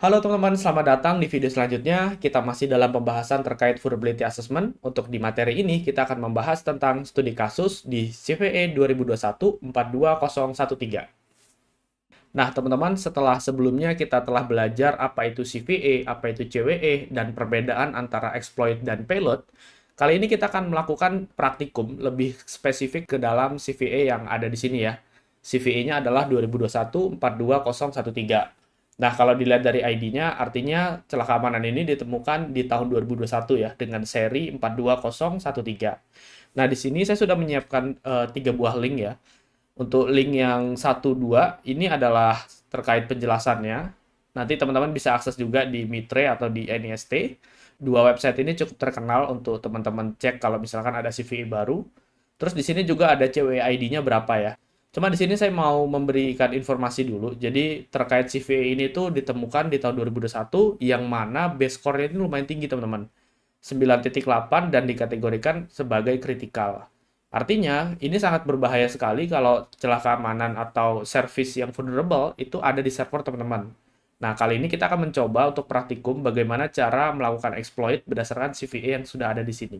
Halo teman-teman, selamat datang di video selanjutnya. Kita masih dalam pembahasan terkait vulnerability assessment. Untuk di materi ini, kita akan membahas tentang studi kasus di CVE 2021-42013. Nah, teman-teman, setelah sebelumnya kita telah belajar apa itu CVE, apa itu CWE, dan perbedaan antara exploit dan payload, kali ini kita akan melakukan praktikum lebih spesifik ke dalam CVE yang ada di sini ya. CVE-nya adalah 2021-42013. Nah, kalau dilihat dari ID-nya, artinya celah keamanan ini ditemukan di tahun 2021 ya, dengan seri 42013. Nah, di sini saya sudah menyiapkan 3 buah link ya. Untuk link yang 1, 2, ini adalah terkait penjelasannya. Nanti teman-teman bisa akses juga di Mitre atau di NIST. Dua website ini cukup terkenal untuk teman-teman cek kalau misalkan ada CVE baru. Terus di sini juga ada CVE ID-nya berapa ya. Cuma di sini saya mau memberikan informasi dulu. Jadi terkait CVE ini tuh ditemukan di tahun 2021 yang mana base score-nya ini lumayan tinggi teman-teman. 9,8 dan dikategorikan sebagai kritikal. Artinya, ini sangat berbahaya sekali kalau celah keamanan atau service yang vulnerable itu ada di server teman-teman. Nah, kali ini kita akan mencoba untuk praktikum bagaimana cara melakukan exploit berdasarkan CVE yang sudah ada di sini.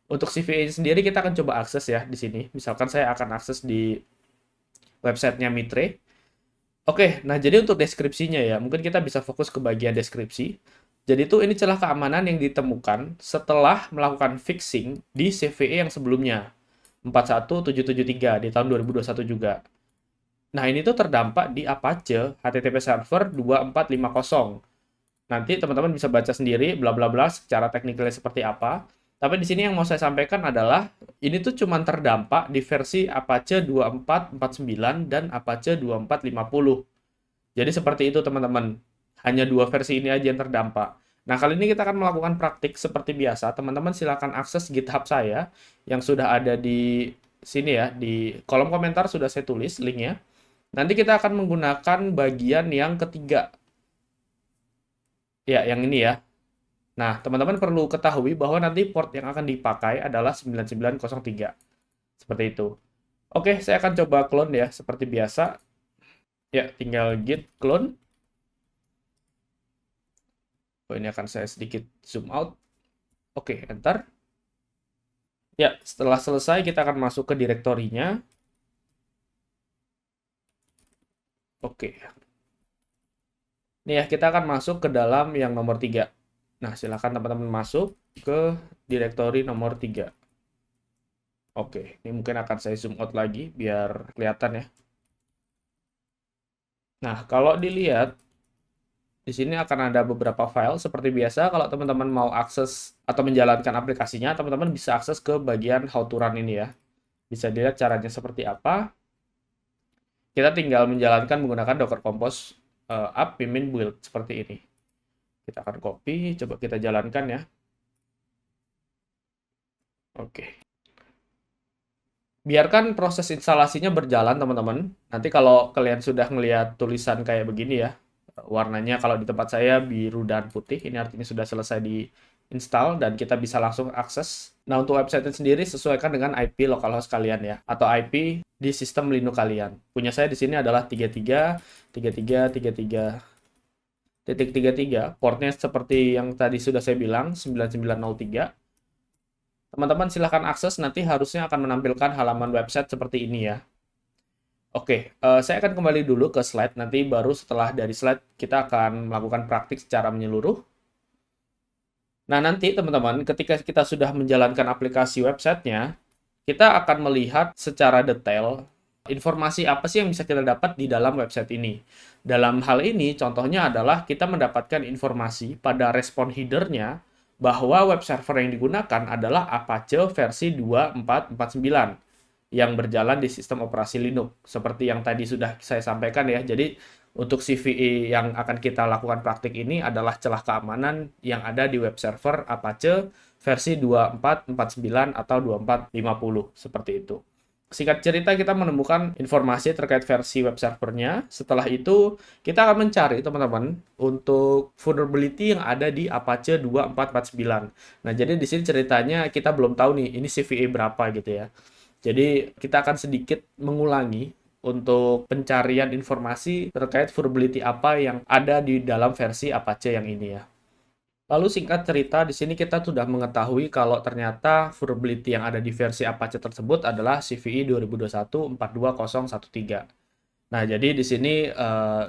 Untuk CVE sendiri kita akan coba akses ya di sini. Misalkan saya akan akses di websitenya Mitre. Oke, nah jadi untuk deskripsinya ya, mungkin kita bisa fokus ke bagian deskripsi. Jadi itu ini celah keamanan yang ditemukan setelah melakukan fixing di CVE yang sebelumnya. 41773 di tahun 2021 juga. Nah, ini tuh terdampak di Apache HTTP server 2450. Nanti teman-teman bisa baca sendiri bla bla bla secara teknikalnya seperti apa. Tapi di sini yang mau saya sampaikan adalah ini tuh cuma terdampak di versi Apache 2449 dan Apache 2450. Jadi seperti itu teman-teman. Hanya dua versi ini aja yang terdampak. Nah, kali ini kita akan melakukan praktik seperti biasa. Teman-teman silakan akses GitHub saya yang sudah ada di sini ya, di kolom komentar sudah saya tulis linknya. Nanti kita akan menggunakan bagian yang ketiga. Ya, yang ini ya. Nah, teman-teman perlu ketahui bahwa nanti port yang akan dipakai adalah 9903. Seperti itu. Oke, saya akan coba clone ya, seperti biasa. Ya, tinggal git clone. Oh, ini akan saya sedikit zoom out. Oke, enter. Ya, setelah selesai kita akan masuk ke direktorinya. Oke. Nih ya, kita akan masuk ke dalam yang nomor 3. Nah, silakan teman-teman masuk ke direktori nomor 3. Oke, ini mungkin akan saya zoom out lagi biar kelihatan ya. Nah, kalau dilihat di sini akan ada beberapa file seperti biasa kalau teman-teman mau akses atau menjalankan aplikasinya, teman-teman bisa akses ke bagian how to run ini ya. Bisa dilihat caranya seperti apa. Kita tinggal menjalankan menggunakan Docker Compose app pimin build seperti ini. Kita akan copy, coba kita jalankan ya. Oke. Biarkan proses instalasinya berjalan, teman-teman. Nanti kalau kalian sudah melihat tulisan kayak begini ya, warnanya kalau di tempat saya biru dan putih, ini artinya sudah selesai di install dan kita bisa langsung akses. Nah, untuk website sendiri sesuaikan dengan IP localhost kalian ya, atau IP di sistem Linux kalian. Punya saya di sini adalah 33.33.33.33. Portnya seperti yang tadi sudah saya bilang, 9903. Teman-teman silahkan akses, nanti harusnya akan menampilkan halaman website seperti ini ya. Oke, saya akan kembali dulu ke slide, nanti baru setelah dari slide kita akan melakukan praktik secara menyeluruh. Nah, nanti teman-teman, ketika kita sudah menjalankan aplikasi websitenya, kita akan melihat secara detail informasi apa sih yang bisa kita dapat di dalam website ini. Dalam hal ini, contohnya adalah kita mendapatkan informasi pada respon header-nya bahwa web server yang digunakan adalah Apache versi 2449 yang berjalan di sistem operasi Linux. Seperti yang tadi sudah saya sampaikan ya. Jadi untuk CVE yang akan kita lakukan praktik ini adalah celah keamanan yang ada di web server Apache versi 2449 atau 2450 seperti itu. Singkat cerita, kita menemukan informasi terkait versi web servernya. Setelah itu, kita akan mencari, teman-teman, untuk vulnerability yang ada di Apache 2449. Nah, jadi di sini ceritanya kita belum tahu nih, ini CVE berapa gitu ya. Jadi, kita akan sedikit mengulangi untuk pencarian informasi terkait vulnerability apa yang ada di dalam versi Apache yang ini ya. Lalu singkat cerita, di sini kita sudah mengetahui kalau ternyata vulnerability yang ada di versi Apache tersebut adalah CVE 2021-42013. Nah, jadi di sini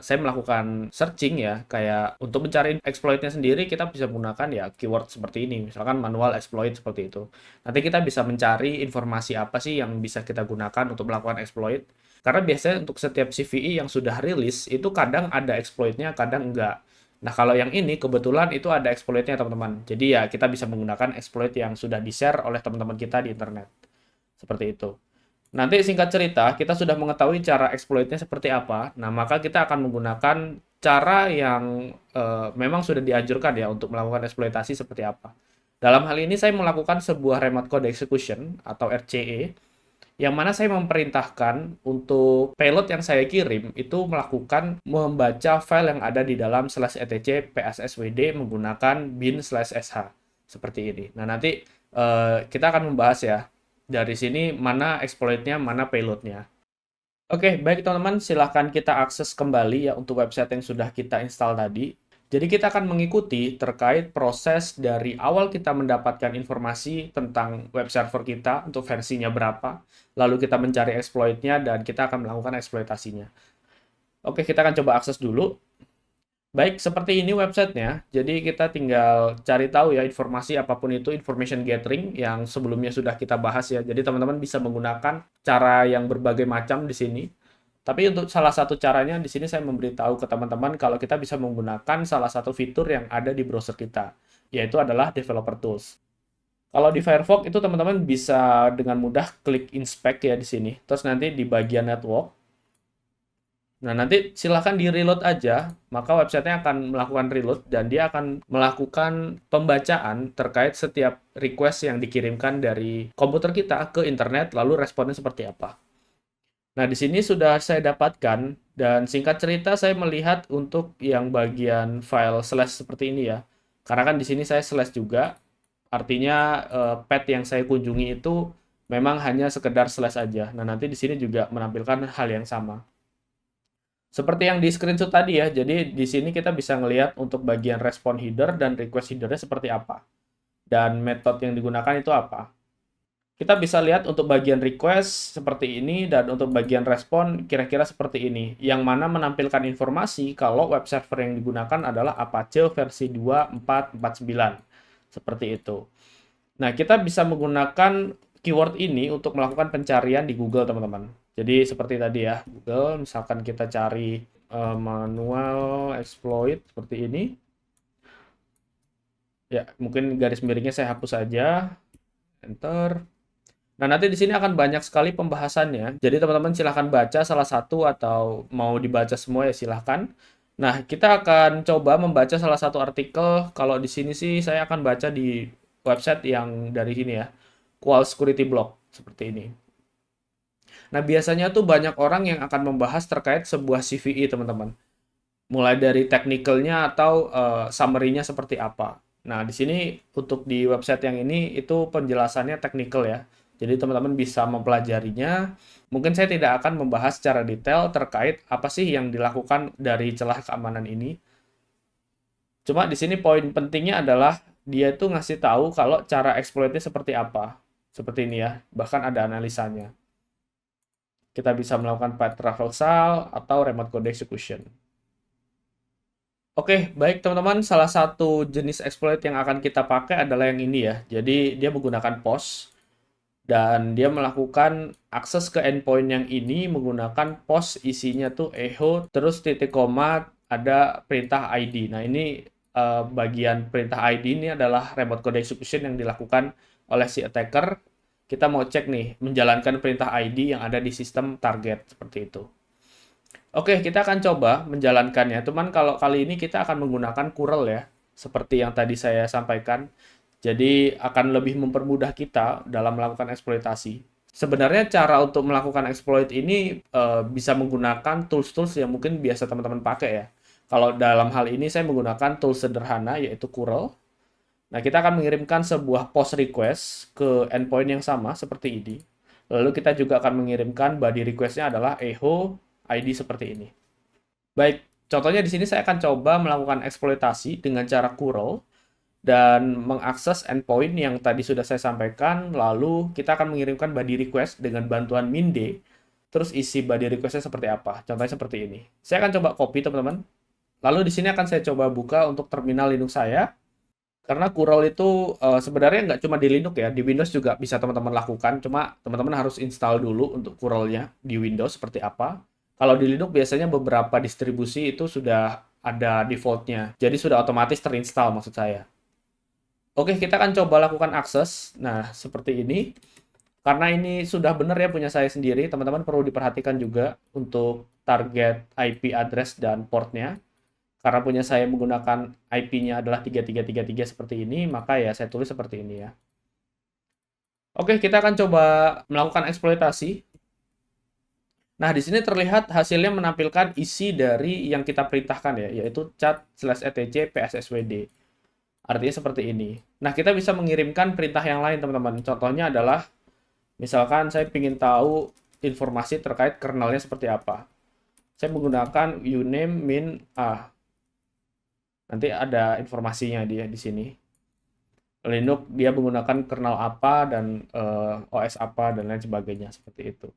saya melakukan searching ya, kayak untuk mencari exploit-nya sendiri kita bisa menggunakan ya keyword seperti ini, misalkan manual exploit seperti itu. Nanti kita bisa mencari informasi apa sih yang bisa kita gunakan untuk melakukan exploit. Karena biasanya untuk setiap CVE yang sudah rilis itu kadang ada exploit-nya, kadang enggak. Nah, kalau yang ini kebetulan itu ada exploit-nya teman-teman. Jadi ya kita bisa menggunakan exploit yang sudah di-share oleh teman-teman kita di internet. Seperti itu. Nanti singkat cerita, kita sudah mengetahui cara exploitnya seperti apa. Nah, maka kita akan menggunakan cara yang memang sudah dianjurkan ya untuk melakukan eksploitasi seperti apa. Dalam hal ini saya melakukan sebuah remote code execution atau RCE, yang mana saya memerintahkan untuk payload yang saya kirim itu melakukan membaca file yang ada di dalam /etc psswd menggunakan bin/sh seperti ini. Nah, nanti kita akan membahas ya dari sini mana exploit-nya, mana payload-nya. Oke, baik teman-teman, silahkan kita akses kembali ya untuk website yang sudah kita install tadi. Jadi kita akan mengikuti terkait proses dari awal kita mendapatkan informasi tentang web server kita untuk versinya berapa, lalu kita mencari exploit-nya dan kita akan melakukan eksploitasinya. Oke, kita akan coba akses dulu. Baik, seperti ini websitenya. Jadi kita tinggal cari tahu ya informasi apapun itu, information gathering yang sebelumnya sudah kita bahas ya. Jadi teman-teman bisa menggunakan cara yang berbagai macam di sini. Tapi untuk salah satu caranya di sini saya memberitahu ke teman-teman kalau kita bisa menggunakan salah satu fitur yang ada di browser kita, yaitu adalah developer tools. Kalau di Firefox itu teman-teman bisa dengan mudah klik inspect ya di sini. Terus nanti di bagian network. Nah, nanti silahkan di-reload aja, maka websitenya akan melakukan reload dan dia akan melakukan pembacaan terkait setiap request yang dikirimkan dari komputer kita ke internet, lalu responnya seperti apa. Nah, di sini sudah saya dapatkan, dan singkat cerita saya melihat untuk yang bagian file slash seperti ini ya. Karena kan di sini saya slash juga, artinya path yang saya kunjungi itu memang hanya sekedar slash aja. Nah, nanti di sini juga menampilkan hal yang sama. Seperti yang di screenshot tadi ya, jadi di sini kita bisa ngelihat untuk bagian respon header dan request headernya seperti apa. Dan metode yang digunakan itu apa. Kita bisa lihat untuk bagian request seperti ini, dan untuk bagian respon kira-kira seperti ini. Yang mana menampilkan informasi kalau web server yang digunakan adalah Apache versi 2449. Seperti itu. Nah, kita bisa menggunakan keyword ini untuk melakukan pencarian di Google, teman-teman. Jadi seperti tadi ya, Google, misalkan kita cari manual exploit seperti ini. Ya, mungkin garis miringnya saya hapus saja. Enter. Nah, nanti di sini akan banyak sekali pembahasannya. Jadi teman-teman silahkan baca salah satu atau mau dibaca semua ya silahkan. Nah, kita akan coba membaca salah satu artikel. Kalau di sini sih saya akan baca di website yang dari sini ya. Qual Security Blog seperti ini. Nah, biasanya tuh banyak orang yang akan membahas terkait sebuah CVE, teman-teman. Mulai dari technical-nya atau summary-nya seperti apa. Nah, di sini untuk di website yang ini itu penjelasannya technical ya. Jadi teman-teman bisa mempelajarinya. Mungkin saya tidak akan membahas secara detail terkait apa sih yang dilakukan dari celah keamanan ini. Cuma di sini poin pentingnya adalah dia itu ngasih tahu kalau cara exploitnya seperti apa. Seperti ini ya, bahkan ada analisanya. Kita bisa melakukan path traversal atau remote code execution. Oke, baik teman-teman, salah satu jenis exploit yang akan kita pakai adalah yang ini ya. Jadi dia menggunakan POS dan dia melakukan akses ke endpoint yang ini menggunakan POS, isinya tuh echo terus titik koma ada perintah ID. Nah, ini bagian perintah ID ini adalah remote code execution yang dilakukan oleh si attacker. Kita mau cek nih menjalankan perintah ID yang ada di sistem target seperti itu. Oke, kita akan coba menjalankannya. Cuman kalau kali ini kita akan menggunakan curl ya, seperti yang tadi saya sampaikan. Jadi akan lebih mempermudah kita dalam melakukan eksploitasi. Sebenarnya cara untuk melakukan exploit ini bisa menggunakan tools-tools yang mungkin biasa teman-teman pakai ya. Kalau dalam hal ini saya menggunakan tools sederhana yaitu curl. Nah, kita akan mengirimkan sebuah post request ke endpoint yang sama seperti ini. Lalu kita juga akan mengirimkan body request-nya adalah echo ID seperti ini. Baik, contohnya di sini saya akan coba melakukan eksploitasi dengan cara curl dan mengakses endpoint yang tadi sudah saya sampaikan, lalu kita akan mengirimkan body request dengan bantuan minde, terus isi body request-nya seperti apa. Contohnya seperti ini. Saya akan coba copy, teman-teman. Lalu di sini akan saya coba buka untuk terminal Linux saya. Karena curl itu sebenarnya nggak cuma di Linux ya, di Windows juga bisa teman-teman lakukan. Cuma teman-teman harus install dulu untuk curlnya di Windows seperti apa. Kalau di Linux biasanya beberapa distribusi itu sudah ada defaultnya. Jadi sudah otomatis terinstall maksud saya. Oke, kita akan coba lakukan akses. Nah, seperti ini. Karena ini sudah benar ya punya saya sendiri, teman-teman perlu diperhatikan juga untuk target IP address dan portnya. Karena punya saya menggunakan IP-nya adalah 3333 seperti ini, maka ya saya tulis seperti ini ya. Oke, kita akan coba melakukan eksploitasi. Nah, di sini terlihat hasilnya menampilkan isi dari yang kita perintahkan ya, yaitu chat/etc psswd. Artinya seperti ini. Nah, kita bisa mengirimkan perintah yang lain, teman-teman. Contohnya adalah, misalkan saya ingin tahu informasi terkait kernelnya seperti apa. Saya menggunakan uname min a. Nanti ada informasinya dia di sini. Linux dia menggunakan kernel apa dan OS apa dan lain sebagainya seperti itu.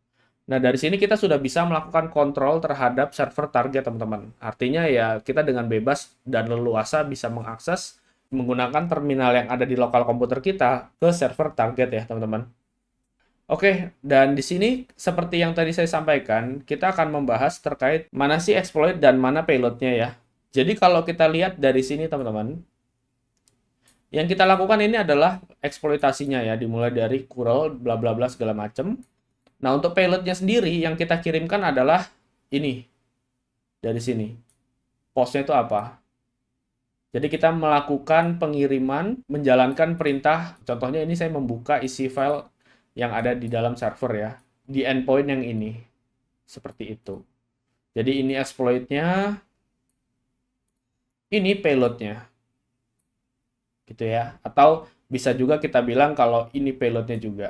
Nah, dari sini kita sudah bisa melakukan kontrol terhadap server target, teman-teman. Artinya ya kita dengan bebas dan leluasa bisa mengakses menggunakan terminal yang ada di lokal komputer kita ke server target ya, teman-teman. Oke, dan di sini seperti yang tadi saya sampaikan, kita akan membahas terkait mana sih exploit dan mana payloadnya ya. Jadi kalau kita lihat dari sini, teman-teman, yang kita lakukan ini adalah eksploitasinya ya, dimulai dari curl, bla bla bla segala macam. Nah, untuk payloadnya sendiri yang kita kirimkan adalah ini, dari sini. Postnya itu apa? Jadi kita melakukan pengiriman, menjalankan perintah, contohnya ini saya membuka isi file yang ada di dalam server ya, di endpoint yang ini. Seperti itu. Jadi ini exploit-nya, ini payload-nya. Gitu ya. Atau bisa juga kita bilang kalau ini payload-nya juga.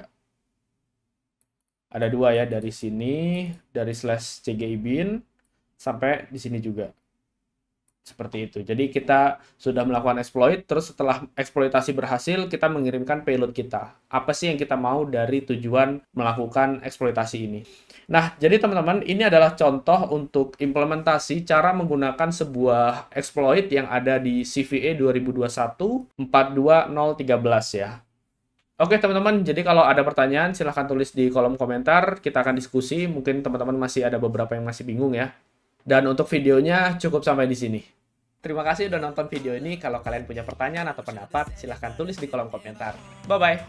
Ada dua ya, dari sini, dari /cgibin, sampai di sini juga. Seperti itu. Jadi kita sudah melakukan exploit, terus setelah eksploitasi berhasil, kita mengirimkan payload kita. Apa sih yang kita mau dari tujuan melakukan eksploitasi ini? Nah, jadi teman-teman, ini adalah contoh untuk implementasi cara menggunakan sebuah exploit yang ada di CVE 2021 42013 ya. Oke teman-teman, jadi kalau ada pertanyaan silahkan tulis di kolom komentar, kita akan diskusi, mungkin teman-teman masih ada beberapa yang masih bingung ya. Dan untuk videonya cukup sampai di sini. Terima kasih udah nonton video ini. Kalau kalian punya pertanyaan atau pendapat, silahkan tulis di kolom komentar. Bye-bye!